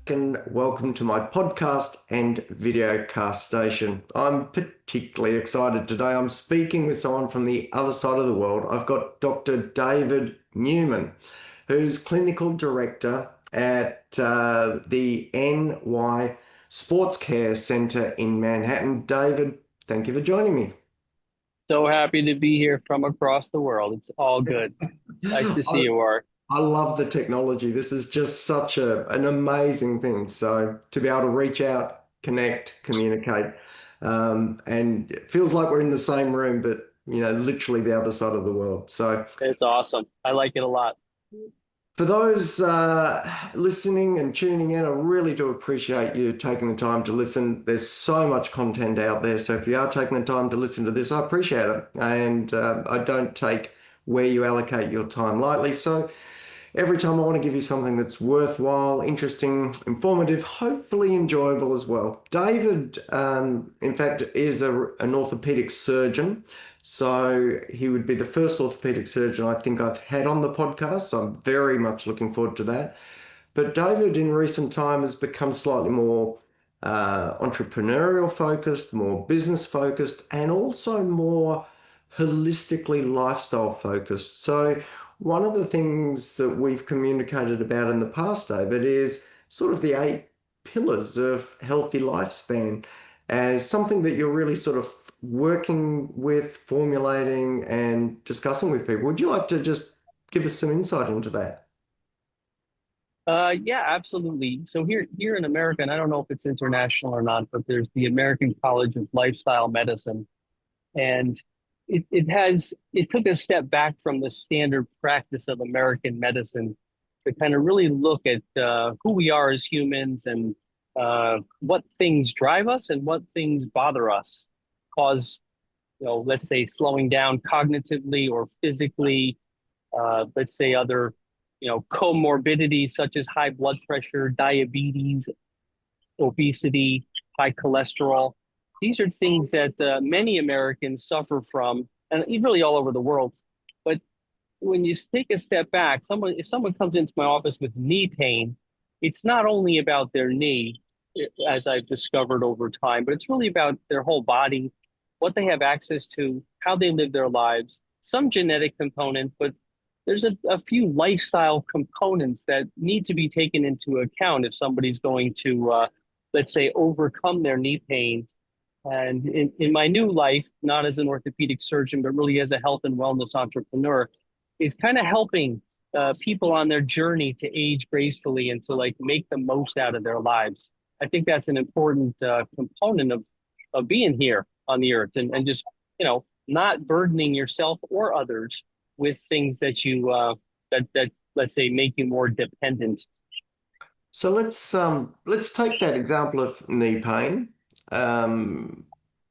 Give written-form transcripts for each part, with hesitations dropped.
And welcome to my podcast and videocast station. I'm particularly excited today. I'm speaking with someone from the other side of the world. I've got Dr. David Neuman, who's clinical director at the NY Sports Care Center in Manhattan. David, thank you for joining me. So happy to be here from across the world. It's all good. Nice to see you, Warrick. I love the technology. This is just such an amazing thing. So to be able to reach out, connect, communicate, and it feels like we're in the same room, but literally the other side of the world. So It's awesome. I like it a lot. for those listening and tuning in, I really do appreciate you taking the time to listen. There's so much content out there. So if you are taking the time to listen to this, I appreciate it. And I don't take where you allocate your time lightly. So every time I want to give you something that's worthwhile, interesting, informative, hopefully enjoyable as well. David, in fact, is an orthopedic surgeon. So he would be the first orthopedic surgeon I think I've had on the podcast. So I'm very much looking forward to that. But David, in recent time, has become slightly more entrepreneurial focused, more business focused, and also more holistically lifestyle focused. So one of the things that we've communicated about in the past, David, is sort of the 8 pillars of healthy lifespan as something that you're really sort of working with, formulating, and discussing with people. Would you like to just give us some insight into that? Yeah, absolutely. So here in America, and I don't know if it's international or not, but there's the American College of Lifestyle Medicine, and it took a step back from the standard practice of American medicine to kind of really look at who we are as humans and what things drive us and what things bother us, cause let's say slowing down cognitively or physically, let's say other comorbidities such as high blood pressure, diabetes, obesity, high cholesterol. These are things that many Americans suffer from, and really all over the world. But when you take a step back, if someone comes into my office with knee pain, it's not only about their knee, as I've discovered over time, but it's really about their whole body, what they have access to, how they live their lives, some genetic component, but there's a few lifestyle components that need to be taken into account if somebody's going to, let's say, overcome their knee pain. And in my new life, not as an orthopedic surgeon, but really as a health and wellness entrepreneur, is kind of helping people on their journey to age gracefully and to like make the most out of their lives. I think that's an important component of being here on the earth and just, not burdening yourself or others with things that you that let's say make you more dependent. So let's take that example of knee pain.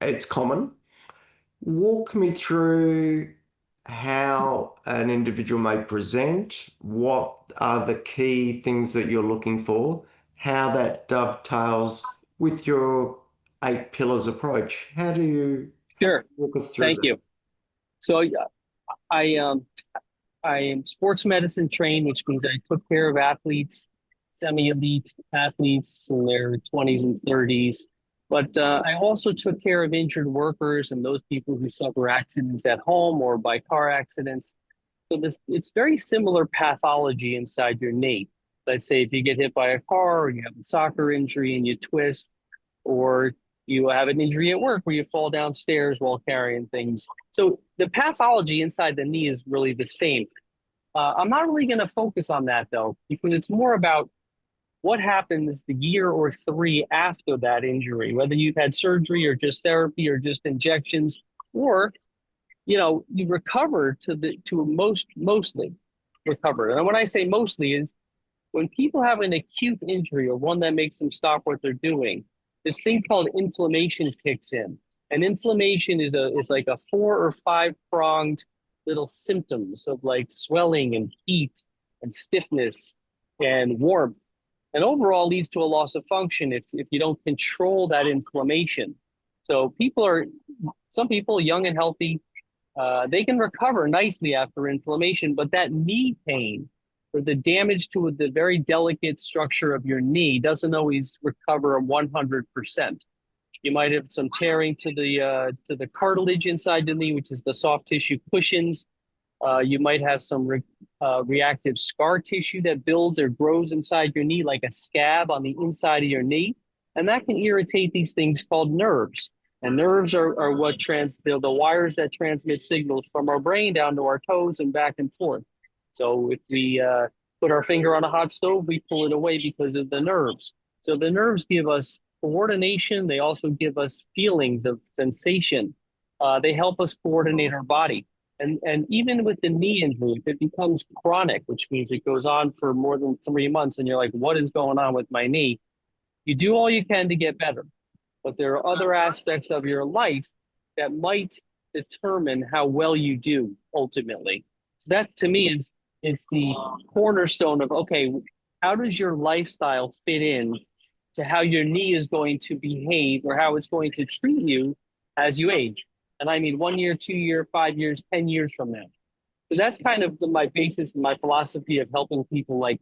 It's common. Walk me through how an individual may present, what are the key things that you're looking for, how that dovetails with your 8 pillars approach. How do you Sure. walk us through Thank that? you. So I um I am sports medicine trained, which means I took care of athletes, semi-elite athletes in their 20s and 30s. But I also took care of injured workers and those people who suffer accidents at home or by car accidents. So it's very similar pathology inside your knee. Let's say if you get hit by a car or you have a soccer injury and you twist, or you have an injury at work where you fall downstairs while carrying things. So the pathology inside the knee is really the same. I'm not really going to focus on that though, because it's more about what happens the year or three after that injury, whether you've had surgery or just therapy or just injections, or you recover mostly recover. And when I say mostly is when people have an acute injury or one that makes them stop what they're doing, this thing called inflammation kicks in. And inflammation is like a 4 or 5 pronged little symptoms of like swelling and heat and stiffness and warmth. And overall leads to a loss of function if you don't control that inflammation. So some people young and healthy They can recover nicely after inflammation, but that knee pain or the damage to the very delicate structure of your knee doesn't always recover 100%. You might have some tearing to the cartilage inside the knee, which is the soft tissue cushions. You might have some reactive scar tissue that builds or grows inside your knee, like a scab on the inside of your knee. And that can irritate these things called nerves. And nerves are what they're the wires that transmit signals from our brain down to our toes and back and forth. So if we put our finger on a hot stove, we pull it away because of the nerves. So the nerves give us coordination. They also give us feelings of sensation. They help us coordinate our body. And even with the knee injury, if it becomes chronic, which means it goes on for more than 3 months, and you're like, what is going on with my knee? You do all you can to get better. But there are other aspects of your life that might determine how well you do ultimately. So that to me is the cornerstone of, okay, how does your lifestyle fit in to how your knee is going to behave or how it's going to treat you as you age? And I mean 1 year, 2 year, 5 years, 10 years from now. So that's kind of my basis and my philosophy of helping people like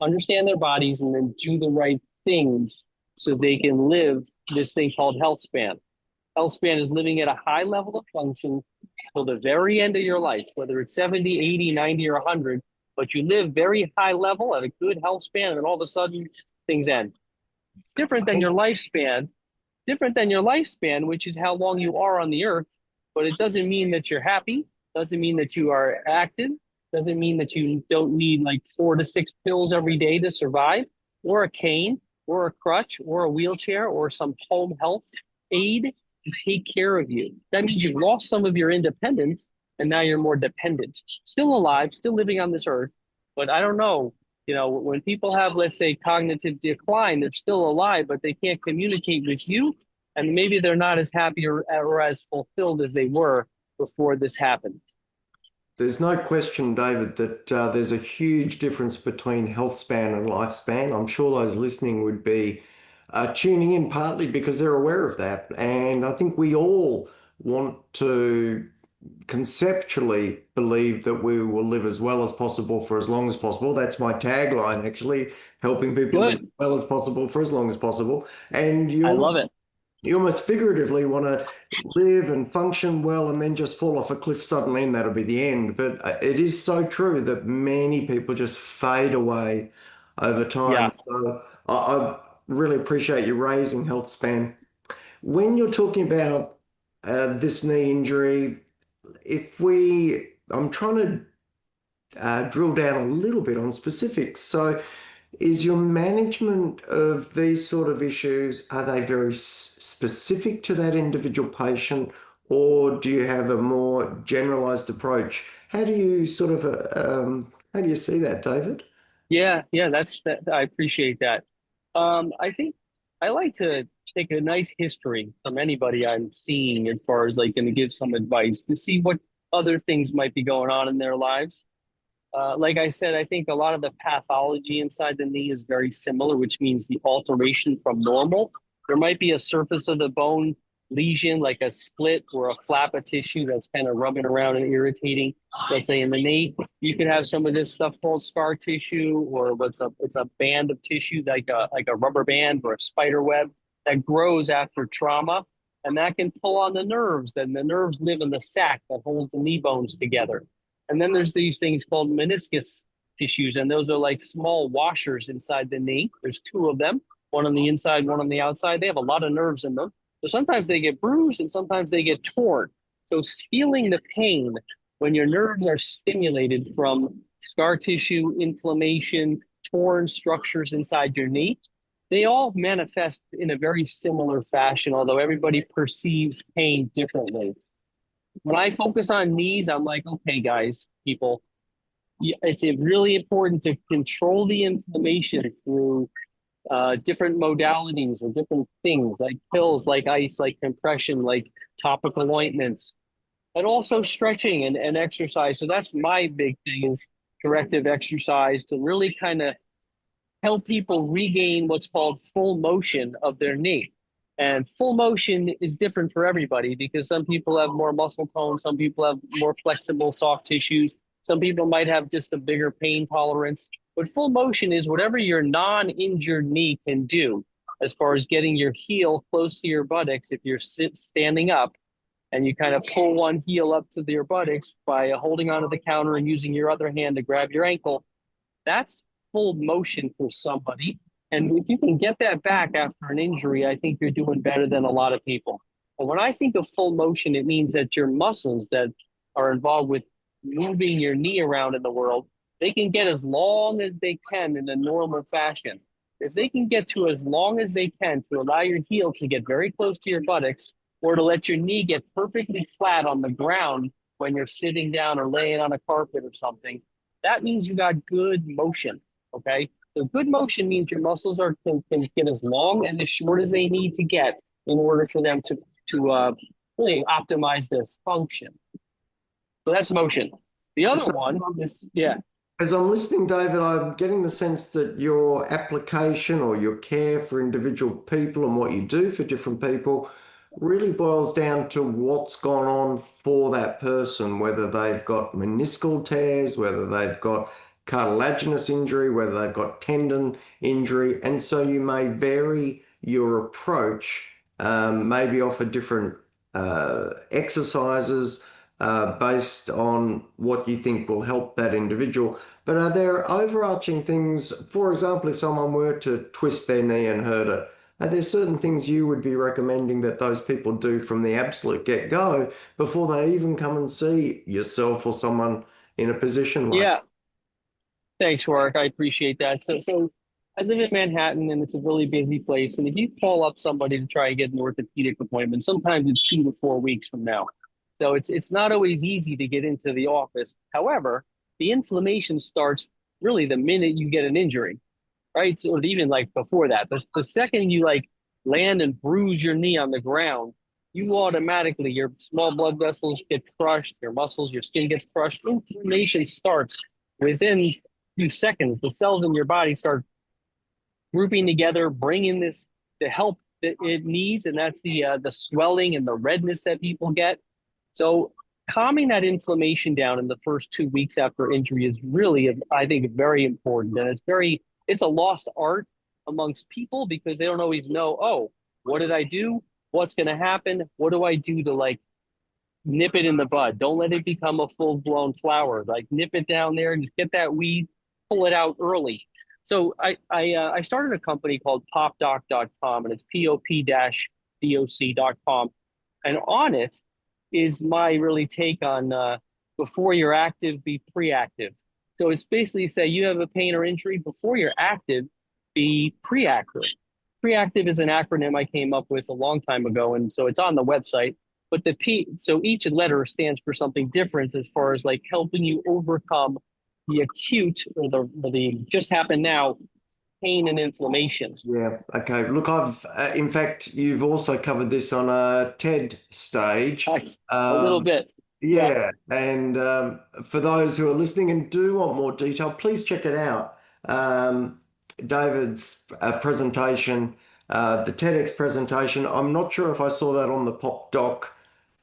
understand their bodies and then do the right things so they can live this thing called health span. Health span is living at a high level of function till the very end of your life, whether it's 70, 80, 90, or 100, but you live very high level at a good health span, and then all of a sudden things end. It's different than your lifespan, which is how long you are on the earth, but it doesn't mean that you're happy, doesn't mean that you are active, doesn't mean that you don't need like 4 to 6 pills every day to survive, or a cane, or a crutch, or a wheelchair, or some home health aid to take care of you. That means you've lost some of your independence and now you're more dependent. Still alive, still living on this earth, but I don't know. You know, when people have, let's say, cognitive decline, they're still alive, but they can't communicate with you, and maybe they're not as happy or as fulfilled as they were before this happened. There's no question, David, that there's a huge difference between health span and lifespan. I'm sure those listening would be tuning in partly because they're aware of that. And I think we all want to conceptually believe that we will live as well as possible for as long as possible. That's my tagline, actually, helping people live as Good. well as possible for as long as possible. And I love it. you almost figuratively want to live and function well and then just fall off a cliff suddenly and that'll be the end. But it is so true that many people just fade away over time. Yeah. So I really appreciate you raising health span. When you're talking about this knee injury, I'm trying to drill down a little bit on specifics. So is your management of these sort of issues, are they very specific to that individual patient, or do you have a more generalized approach? How do you how do you see that, David? Yeah, that's that. I appreciate that. I think I like to take a nice history from anybody I'm seeing as far as like going to give some advice to see what other things might be going on in their lives. Like I said, I think a lot of the pathology inside the knee is very similar, which means the alteration from normal. There might be a surface of the bone lesion, like a split or a flap of tissue that's kind of rubbing around and irritating. Let's say in the knee, you could have some of this stuff called scar tissue, or it's a band of tissue like a rubber band or a spider web that grows after trauma, and that can pull on the nerves. Then the nerves live in the sac that holds the knee bones together. And then there's these things called meniscus tissues, and those are like small washers inside the knee. There's two of them, one on the inside, one on the outside. They have a lot of nerves in them. So sometimes they get bruised and sometimes they get torn. So feeling the pain when your nerves are stimulated from scar tissue, inflammation, torn structures inside your knee, they all manifest in a very similar fashion, although everybody perceives pain differently. When I focus on knees, I'm like, okay, guys, people, it's really important to control the inflammation through different modalities or different things like pills, like ice, like compression, like topical ointments, and also stretching and exercise. So that's my big thing is corrective exercise to really kind of help people regain what's called full motion of their knee. And full motion is different for everybody because some people have more muscle tone, some people have more flexible soft tissues, some people might have just a bigger pain tolerance. But full motion is whatever your non-injured knee can do as far as getting your heel close to your buttocks if you're standing up and you kind of pull one heel up to your buttocks by holding onto the counter and using your other hand to grab your ankle. That's full motion for somebody. And if you can get that back after an injury, I think you're doing better than a lot of people. But when I think of full motion, it means that your muscles that are involved with moving your knee around in the world, they can get as long as they can in a normal fashion. If they can get to as long as they can to allow your heel to get very close to your buttocks or to let your knee get perfectly flat on the ground when you're sitting down or laying on a carpet or something, that means you got good motion. Okay. So good motion means your muscles can get as long and as short as they need to get in order for them to really optimize their function. So that's motion. The other So, one is, yeah. as I'm listening, David, I'm getting the sense that your application or your care for individual people and what you do for different people really boils down to what's gone on for that person, whether they've got meniscal tears, whether they've got cartilaginous injury, whether they've got tendon injury. And so you may vary your approach, maybe offer different exercises based on what you think will help that individual. But are there overarching things, for example, if someone were to twist their knee and hurt it, are there certain things you would be recommending that those people do from the absolute get-go before they even come and see yourself or someone in a position like Yeah. Thanks, Warrick. I appreciate that. So I live in Manhattan and it's a really busy place. And if you call up somebody to try and get an orthopedic appointment, sometimes it's 2 to 4 weeks from now. So it's not always easy to get into the office. However, the inflammation starts really the minute you get an injury, right? So, or even like before that. The second you like land and bruise your knee on the ground, you automatically, your small blood vessels get crushed, your muscles, your skin gets crushed. Inflammation starts within few seconds. The cells in your body start grouping together, bringing this the help that it needs, and that's the swelling and the redness that people get. So calming that inflammation down in the first 2 weeks after injury is really, I think, very important, and it's a lost art amongst people because they don't always know. Oh, what did I do? What's going to happen? What do I do to like nip it in the bud? Don't let it become a full blown flower. Like nip it down there and just get that weed, pull it out early. So I started a company called popdoc.com, and it's pop-doc.com. And on it is my really take on before you're active, be pre-active. So it's basically say you have a pain or injury before you're active, be pre-active. Pre-active is an acronym I came up with a long time ago, and so it's on the website. But the P, so each letter stands for something different as far as like helping you overcome the acute or the just happened now pain and inflammation. yeah, okay. Look, in fact, you've also covered this on a TED stage. Right. A little Um, bit. Yeah. yeah, and for those who are listening and do want more detail, please check it out. David's presentation, the TEDx presentation. I'm not sure if I saw that on the PopDoc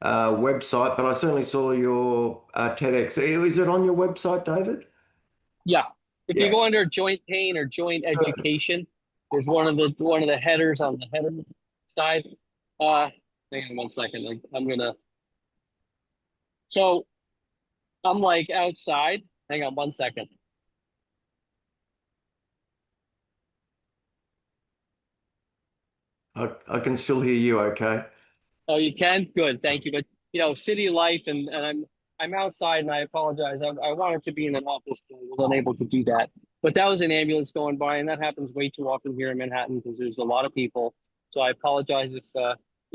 website, but I certainly saw your TEDx. Is it on your website, David? Yeah. If you Yeah, go under joint pain or joint perfect. education, there's one of the headers on the header side. Hang on 1 second. I'm gonna so I'm like outside. Hang on 1 second. I can still hear you okay. Oh, you can? Good, thank you. But city life and I'm outside and I apologize. I wanted to be in an office, but I was unable to do that. But that was an ambulance going by, and that happens way too often here in Manhattan because there's a lot of people. So I apologize if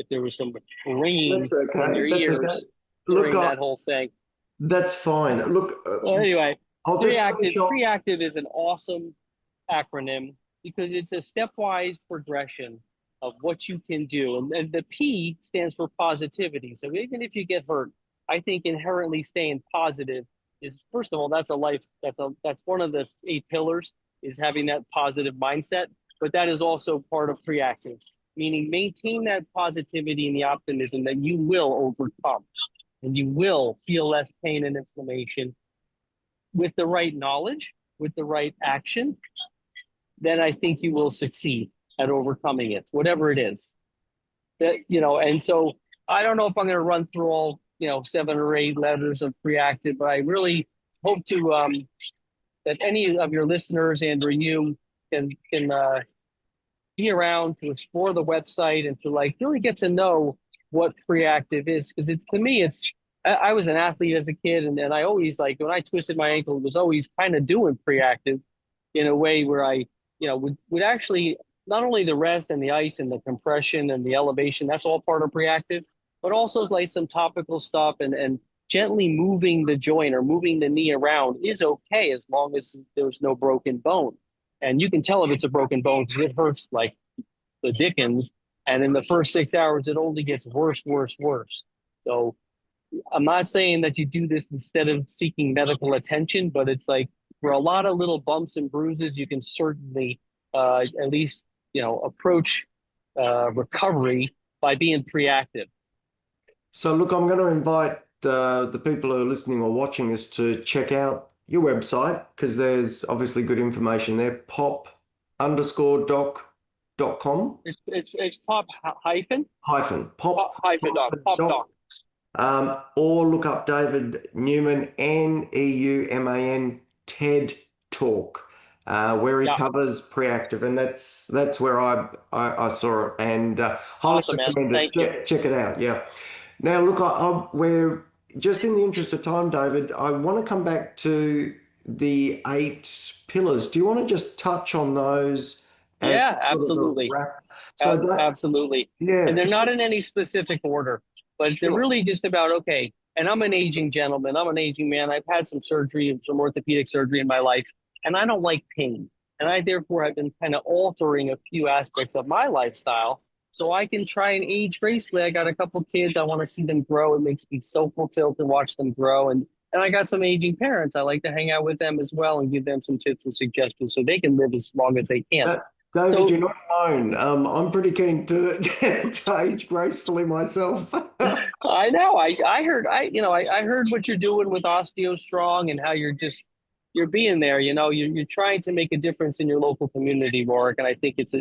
there was some ringing That's in okay. your That's okay. ears Look, during that whole thing. that's fine. Look, Well, anyway, I'll just finish pre-active off. pre-active is an awesome acronym because it's a stepwise progression of what you can do. And the P stands for positivity. So even if you get hurt, I think inherently staying positive is, first of all, that's one of the 8 pillars, is having that positive mindset. But that is also part of pre-active. meaning maintain that positivity and the optimism that you will overcome and you will feel less pain and inflammation with the right knowledge, with the right action, then I think you will succeed at overcoming it, whatever it is. That, and so I don't know if I'm going to run through all, 7 or 8 letters of Preactive, but I really hope to that any of your listeners and or you can be around to explore the website and to like really get to know what Preactive is, because it's, to me, it's, I was an athlete as a kid, and I always, like, when I twisted my ankle, it was always kind of doing Preactive in a way where I, would actually, not only the rest and the ice and the compression and the elevation, that's all part of Preactive, but also like some topical stuff, and gently moving the joint or moving the knee around is okay as long as there's no broken bone. And you can tell if it's a broken bone because it hurts like the dickens. And in the first 6 hours, it only gets worse, worse, worse. So I'm not saying that you do this instead of seeking medical attention, but it's like for a lot of little bumps and bruises, you can certainly at least, approach recovery by being Preactive. So look, I'm going to invite the people who are listening or watching this to check out your website, because there's obviously good information there. pop_doc.com. It's pop hyphen Pop hyphen doc, pop doc. Or look up David Neuman, Neuman, TED Talk, where he covers Preactive, and that's where I saw it, and highly Awesome, man. recommend it. Thank you. Check it out. Yeah. Now, look, we're just in the interest of time, David. I want to come back to the 8 pillars. Do you want to just touch on those as Yeah, sort of the absolutely. wrap? So Absolutely. yeah, And they're not in any specific order, but they're sure. really just about, okay, and I'm an aging gentleman, I'm an aging man. I've had some surgery, some orthopedic surgery in my life, and I don't like pain. And I therefore have been kind of altering a few aspects of my lifestyle so I can try and age gracefully. I got a couple kids. I want to see them grow. It makes me so fulfilled to watch them grow. And I got some aging parents. I like to hang out with them as well and give them some tips and suggestions so they can live as long as they can. David, So you're not alone. I'm pretty keen to age gracefully myself. I know. I heard I heard what you're doing with OsteoStrong and how you're being there. You're trying to make a difference in your local community, Warrick, and I think it's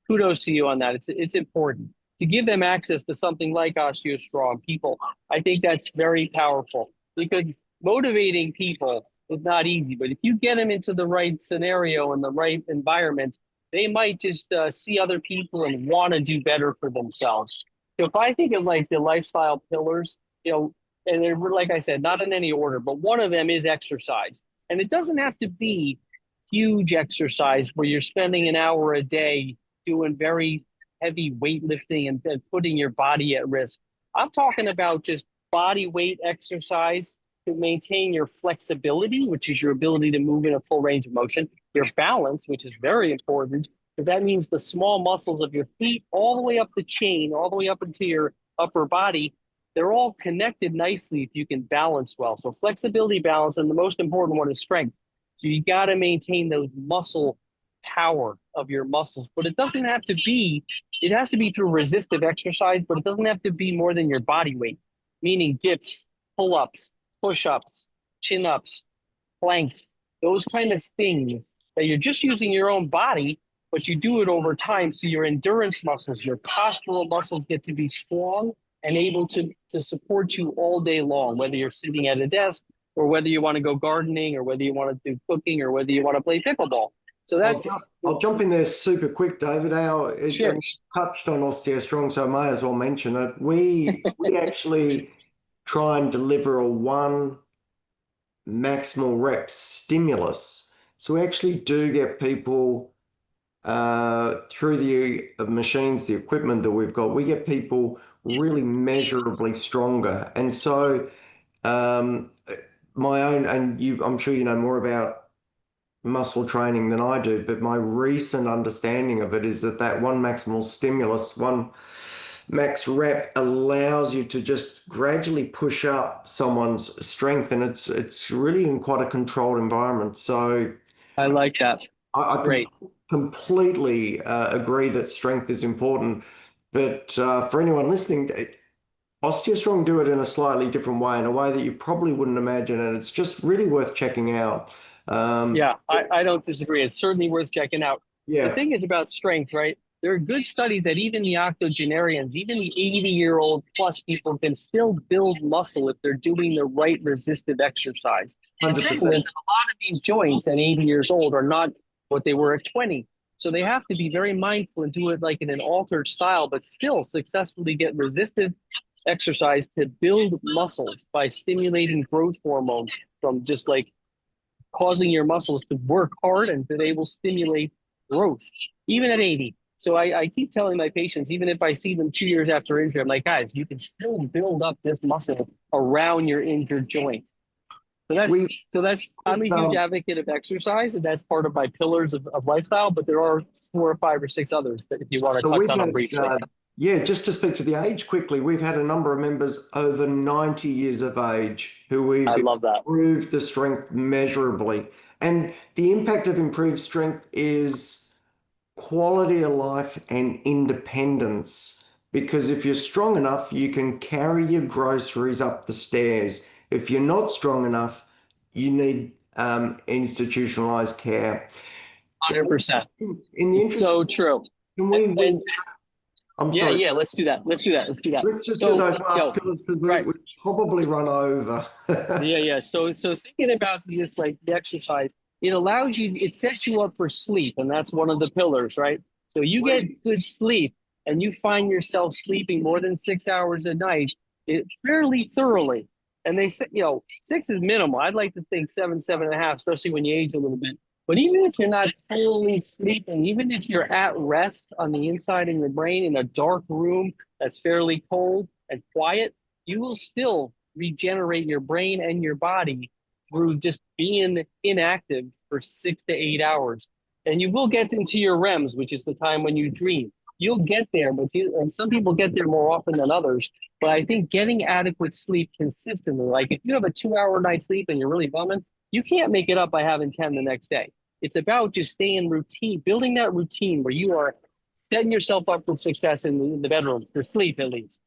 kudos to you on that. It's important to give them access to something like OsteoStrong. People, I think that's very powerful because motivating people is not easy, but if you get them into the right scenario and the right environment, they might just see other people and want to do better for themselves. So if I think of like the lifestyle pillars, and they're, like I said, not in any order, but one of them is exercise. And it doesn't have to be huge exercise where you're spending an hour a day doing very heavy weightlifting and putting your body at risk. I'm talking about just body weight exercise to maintain your flexibility, which is your ability to move in a full range of motion, your balance, which is very important. But that means the small muscles of your feet, all the way up the chain, all the way up into your upper body, they're all connected nicely if you can balance well. So flexibility, balance, and the most important one is strength. So you got to maintain those muscle power of your muscles, but it doesn't have to be, it has to be through resistive exercise, but it doesn't have to be more than your body weight, meaning dips, pull-ups, push-ups, chin-ups, planks, those kind of things that you're just using your own body, but you do it over time. So your endurance muscles, your postural muscles get to be strong and able to support you all day long, whether you're sitting at a desk or whether you want to go gardening or whether you want to do cooking or whether you want to play pickleball. So I'll jump in there super quick, David. Sure. And touched on OsteoStrong, so I may as well mention it. We actually try and deliver a 1 maximal rep stimulus. So we actually do get people through the machines, the equipment that we've got, we get people really measurably stronger. And so my own, and I'm sure you know more about muscle training than I do, but my recent understanding of it is that 1 maximal stimulus, 1 max rep allows you to just gradually push up someone's strength, and it's really in quite a controlled environment. So I like that. I Great. completely agree that strength is important. But for anyone listening, OsteoStrong do it in a slightly different way, in a way that you probably wouldn't imagine, and it's just really worth checking out. Um, Yeah, I don't disagree. It's certainly worth checking out. The yeah, thing is about strength, right? There are good studies that even the octogenarians, even the 80-year-old plus people can still build muscle if they're doing the right resistive exercise. The trouble 100%. is that a lot of these joints at 80 years old are not what they were at 20. So they have to be very mindful and do it like in an altered style, but still successfully get resistive exercise to build muscles by stimulating growth hormone from just like causing your muscles to work hard and that they will stimulate growth, even at 80. So I keep telling my patients, even if I see them 2 years after injury, I'm like, guys, you can still build up this muscle around your injured joint. So that's We, so that's I'm a huge advocate of exercise, and that's part of my pillars of lifestyle. But there are 4 or 5 or 6 others that if you want to so touch we've on them had, briefly. yeah, just to speak to the age quickly, we've had a number of members over 90 years of age who I we've love that. improved the strength measurably. And the impact of improved strength is quality of life and independence. Because if you're strong enough, you can carry your groceries up the stairs. If you're not strong enough, you need institutionalized care. 100%. In the It's interest, so true. can we And whiz? I'm yeah, sorry. yeah, let's do that. Let's do that. Let's do that. Let's just do So, those last pillars because right. we probably run over. Yeah, yeah. So thinking about this like the exercise, it allows you, it sets you up for sleep, and that's one of the pillars, right? So you get Sleep. good sleep and you find yourself sleeping more than 6 hours a night, fairly thoroughly. And they say, 6 is minimal. I'd like to think 7, 7.5, especially when you age a little bit. But even if you're not fully sleeping, even if you're at rest on the inside in your brain in a dark room that's fairly cold and quiet, you will still regenerate your brain and your body through just being inactive for 6 to 8 hours. And you will get into your REMs, which is the time when you dream. You'll get there, and some people get there more often than others. But I think getting adequate sleep consistently, like if you have a 2 hour night sleep and you're really bumming, you can't make it up by having 10 the next day. It's about just staying routine, building that routine where you are setting yourself up for success in the bedroom, for sleep at least.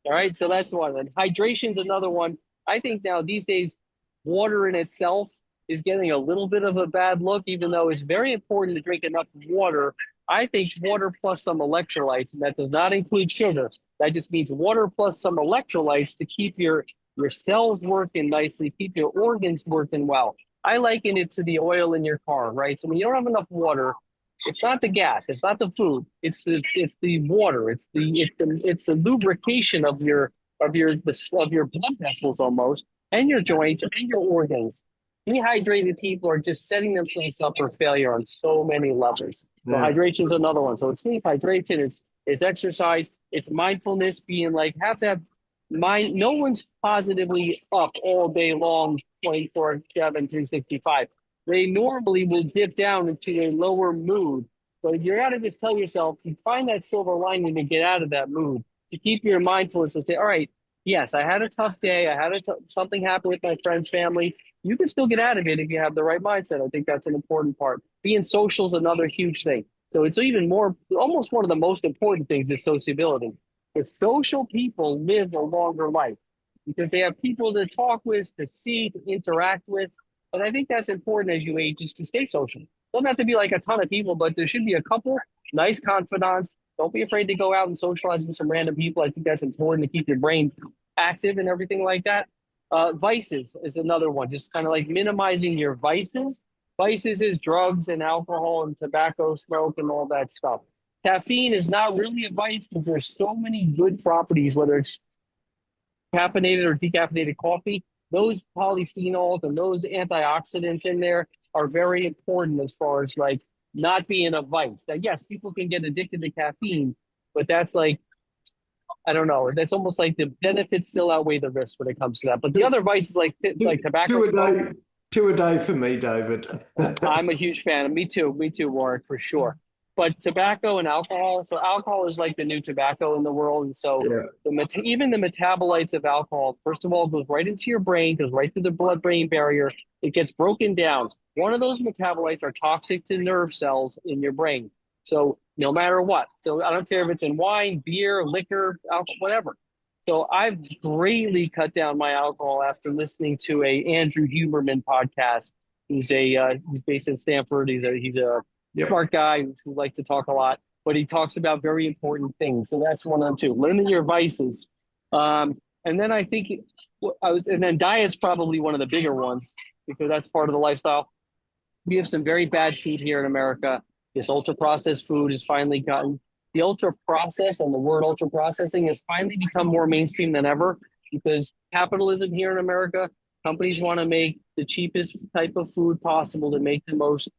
All right, so that's one. And hydration's another one. I think now these days, water in itself is getting a little bit of a bad look, even though it's very important to drink enough water. I think water plus some electrolytes, and that does not include sugar. That just means water plus some electrolytes to keep your cells working nicely, keep your organs working well. I liken it to the oil in your car, right? So when you don't have enough water, it's not the gas, it's not the food, it's the water, it's the lubrication of your blood vessels almost, and your joints and your organs. Dehydrated people are just setting themselves up for failure on so many levels. So Yeah. hydration is another one. So it's sleep, hydration, it's exercise, it's mindfulness, being like have that mind. No one's positively up all day long, 24/7, 365. They normally will dip down into a lower mood. So you got to just tell yourself, you find that silver lining to get out of that mood, to keep your mindfulness and say, all right, yes, I had a tough day. I had something happen with my friend's family. You can still get out of it if you have the right mindset. I think that's an important part. Being social is another huge thing. So it's even more, almost one of the most important things is sociability. If social people live a longer life because they have people to talk with, to see, to interact with. But I think that's important as you age, is to stay social. Doesn't have to be like a ton of people, but there should be a couple nice confidants. Don't be afraid to go out and socialize with some random people. I think that's important to keep your brain active and everything like that. Vices is another one, just kind of like minimizing your vices. Vices is drugs and alcohol and tobacco smoke and all that stuff. Caffeine is not really a vice because there's so many good properties, whether it's caffeinated or decaffeinated coffee. Those polyphenols and those antioxidants in there are very important as far as like not being a vice. Now, yes, people can get addicted to caffeine, but that's like, I don't know. That's almost like the benefits still outweigh the risks when it comes to that. But the other vices like tobacco Two a smoke, day, 2 a day for me, David. I'm a huge fan. Me too, Warwick, for sure. but tobacco and alcohol. So alcohol is like the new tobacco in the world. And so Yeah. even the metabolites of alcohol, first of all, goes right into your brain, goes right through the blood-brain barrier. It gets broken down. One of those metabolites are toxic to nerve cells in your brain. So no matter what. So I don't care if it's in wine, beer, liquor, alcohol, whatever. So I've greatly cut down my alcohol after listening to a Andrew Huberman podcast. He's based in Stanford. He's a Yep. smart guy who likes to talk a lot, but he talks about very important things. So that's one of them too. Limit your vices. And then I think and then diet's probably one of the bigger ones because that's part of the lifestyle. We have some very bad food here in America. This ultra processed food has finally gotten the ultra processed, and the word ultra processing has finally become more mainstream than ever because capitalism here in America, companies want to make the cheapest type of food possible to make the most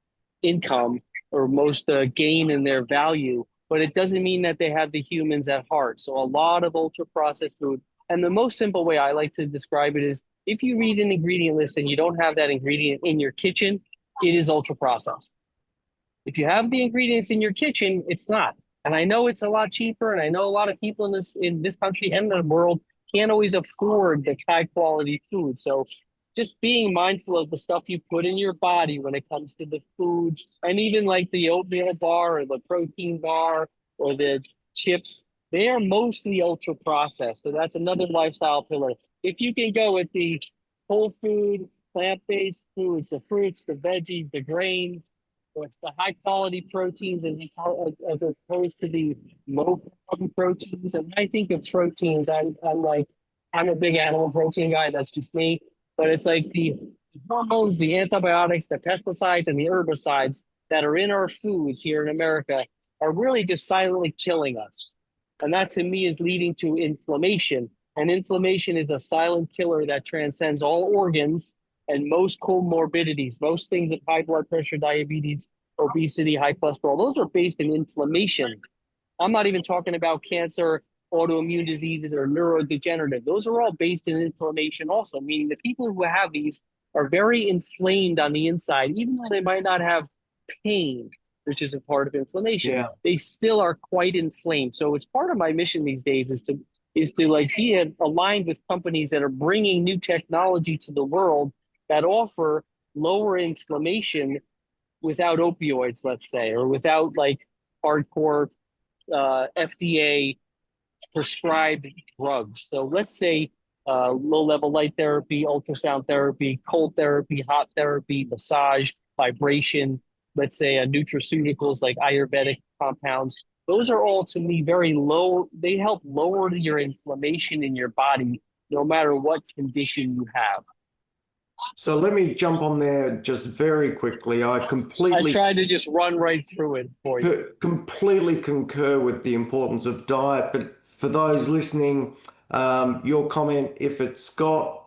income or most gain in their value. But it doesn't mean that they have the humans at heart. So a lot of ultra processed food. And the most simple way I like to describe it is if you read an ingredient list and you don't have that ingredient in your kitchen, it is ultra processed. If you have the ingredients in your kitchen, it's not. And I know it's a lot cheaper, and I know a lot of people in this country and the world can't always afford the high quality food. So just being mindful of the stuff you put in your body when it comes to the food, and even like the oatmeal bar or the protein bar or the chips, they are mostly ultra processed. So that's another lifestyle pillar. If you can go with the whole food, plant-based foods, the fruits, the veggies, the grains, or it's the high quality proteins as opposed to the low quality proteins. And when I think of proteins, I'm a big animal protein guy. That's just me. But it's like the hormones, the antibiotics, the pesticides, and the herbicides that are in our foods here in America are really just silently killing us. And that to me is leading to inflammation. And inflammation is a silent killer that transcends all organs and most comorbidities, most things like high blood pressure, diabetes, obesity, high cholesterol, those are based in inflammation. I'm not even talking about cancer, autoimmune diseases, or neurodegenerative. Those are all based in inflammation also, meaning the people who have these are very inflamed on the inside, even though they might not have pain, which is a part of inflammation. Yeah. They still are quite inflamed. So it's part of my mission these days is to like be aligned with companies that are bringing new technology to the world that offer lower inflammation without opioids, let's say, or without like hardcore FDA prescribed drugs. So let's say low level light therapy, ultrasound therapy, cold therapy, hot therapy, massage, vibration, let's say nutraceuticals like Ayurvedic compounds. Those are all to me very low. They help lower your inflammation in your body, no matter what condition you have. So let me jump on there just very quickly. I I completely tried to just run right through it for you. completely concur with the importance of diet. But for those listening, your comment, if it's got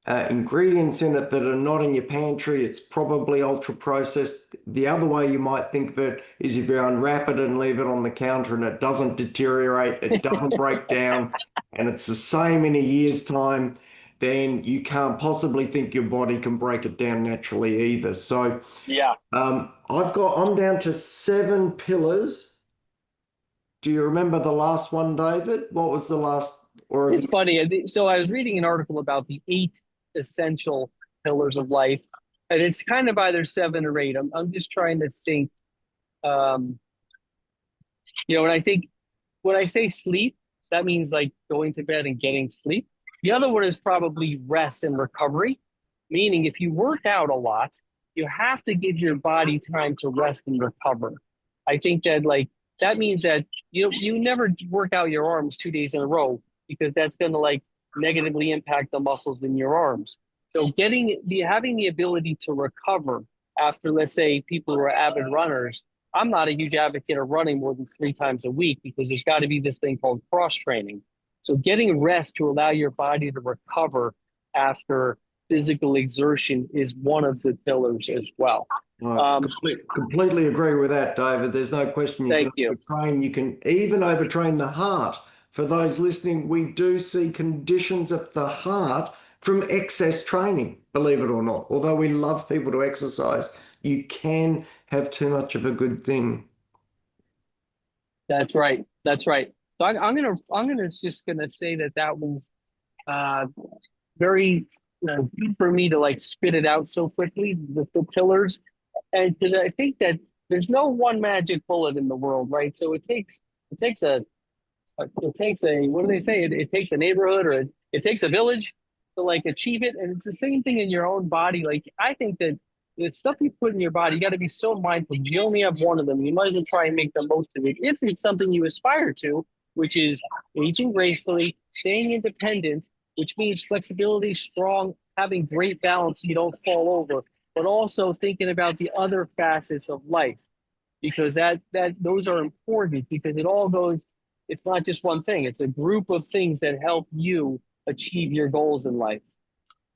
ingredients in it that are not in your pantry, it's probably ultra processed. The other way you might think of it is if you unwrap it and leave it on the counter and it doesn't deteriorate, it doesn't break down, and it's the same in a year's time, then you can't possibly think your body can break it down naturally either. So Yeah. I'm down to 7 pillars. Do you remember the last one, David? What was the last, or have It's you? funny. So I was reading an article about the 8 essential pillars of life, and it's kind of either 7 or 8. I'm just trying to think. Um, and I think when I say sleep, that means like going to bed and getting sleep. The other one is probably rest and recovery, meaning if you work out a lot, you have to give your body time to rest and recover. I think that like that means that you never work out your arms 2 days in a row because that's going to like negatively impact the muscles in your arms. So having the ability to recover after, let's say, people who are avid runners, I'm not a huge advocate of running more than 3 times a week because there's got to be this thing called cross training. So getting rest to allow your body to recover after physical exertion is one of the pillars as well. I completely agree with that, David. There's no question you can Thank you. overtrain. You can even overtrain the heart. For those listening, we do see conditions of the heart from excess training, believe it or not. Although we love people to exercise, you can have too much of a good thing. That's right. That's right. So I'm gonna just gonna say that that was uh, very good for me to like spit it out so quickly, the pillars, and because I think that there's no one magic bullet in the world, right? So it takes it takes a what do they say? It takes a neighborhood or it takes a village to like achieve it, and it's the same thing in your own body. Like I think that the stuff you put in your body, you got to be so mindful. You only have one of them. You might as well try and make the most of it if it's something you aspire to, which is aging gracefully, staying independent, which means flexibility, strong, having great balance so you don't fall over, but also thinking about the other facets of life because that those are important because it all goes, it's not just one thing, it's a group of things that help you achieve your goals in life.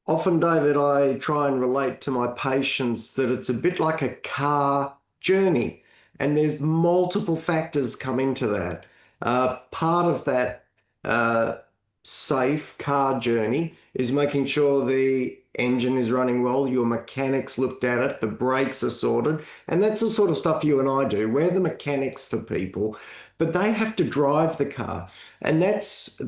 Often, David, I try and relate to my patients that it's a bit like a car journey, and there's multiple factors come into that. Part of that uh, safe car journey is making sure the engine is running well, your mechanics looked at it, the brakes are sorted, and that's the sort of stuff you and I do. We're the mechanics for people, but they have to drive the car, and that's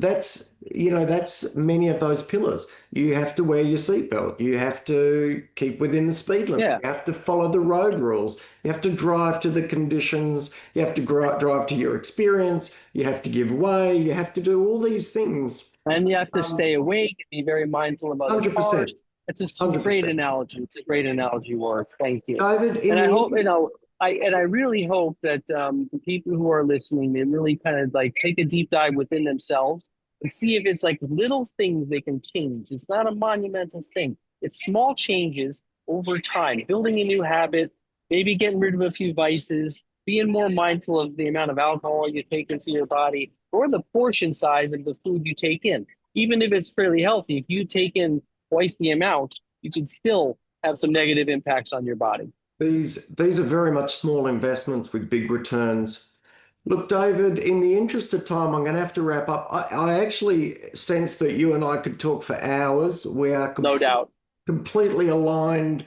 many of those pillars. You have to wear your seatbelt. You have to keep within the speed limit. Yeah. You have to follow the road rules. You have to drive to the conditions. You have to drive to your experience. You have to give way. You have to do all these things. And you have to Um, stay awake and be very mindful of other 100%. cars. It's just a great 100%. analogy. It's a great analogy, Warwick. Thank you. David, in And I the hope, interest, I really hope that the people who are listening, they really kind of like take a deep dive within themselves and see if it's like little things they can change. It's not a monumental thing. It's small changes over time, building a new habit, maybe getting rid of a few vices, being more mindful of the amount of alcohol you take into your body or the portion size of the food you take in. Even if it's fairly healthy, if you take in twice the amount, you can still have some negative impacts on your body. these are very much small investments with big returns. Look, David, in the interest of time, I'm going to have to wrap up. I actually sense that you and I could talk for hours. We are No doubt. completely aligned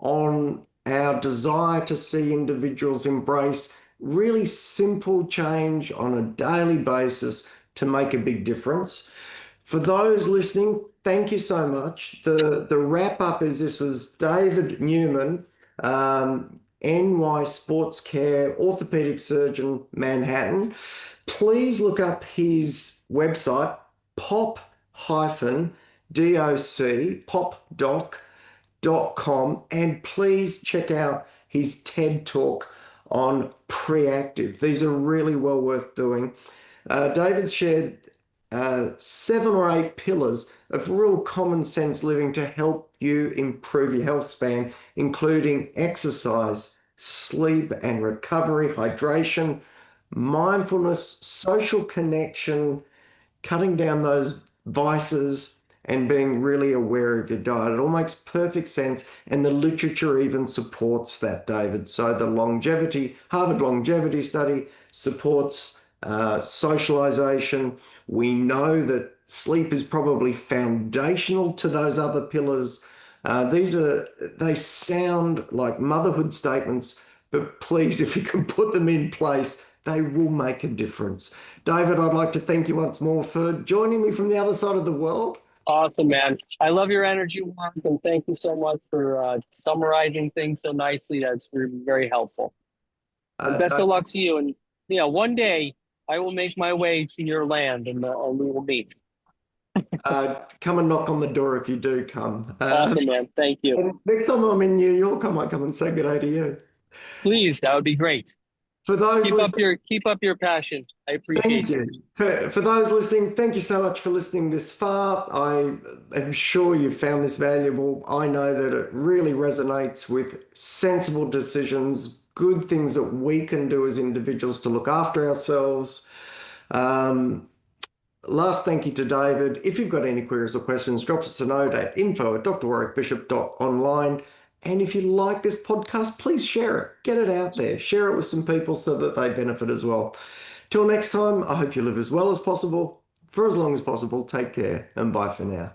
on our desire to see individuals embrace really simple change on a daily basis to make a big difference. For those listening, thank you so much. The wrap up is this was David Neuman, NY Sports Care Orthopedic Surgeon, Manhattan. Please look up his website, popdoc.com, and please check out his TED Talk on Preactive. These are really well worth doing. David shared 7 or 8 pillars of real common sense living to help you improve your health span, including exercise, sleep and recovery, hydration, mindfulness, social connection, cutting down those vices and being really aware of your diet. It all makes perfect sense. And the literature even supports that, David. So the Harvard longevity study supports socialization. We know that sleep is probably foundational to those other pillars. They sound like motherhood statements, but please, if you can put them in place, they will make a difference. David, I'd like to thank you once more for joining me from the other side of the world. Awesome, man. I love your energy, Mark, and thank you so much for summarizing things so nicely. That's very helpful. And best of Dave, luck to you. And one day I will make my way to your land, and we will meet. come and knock on the door if you do come. Awesome, man. Thank you. And next time I'm in New York, I might come and say good day to you. Please, that would be great. For those listening, Keep up your passion. I thank appreciate you. you. For those listening, thank you so much for listening this far. I am sure you found this valuable. I know that it really resonates with sensible decisions, good things that we can do as individuals to look after ourselves. Last thank you to David. If you've got any queries or questions, drop us a note at info@drwarrickbishop.online. And if you like this podcast, please share it. Get it out there. Share it with some people so that they benefit as well. Till next time, I hope you live as well as possible, for as long as possible. Take care and bye for now.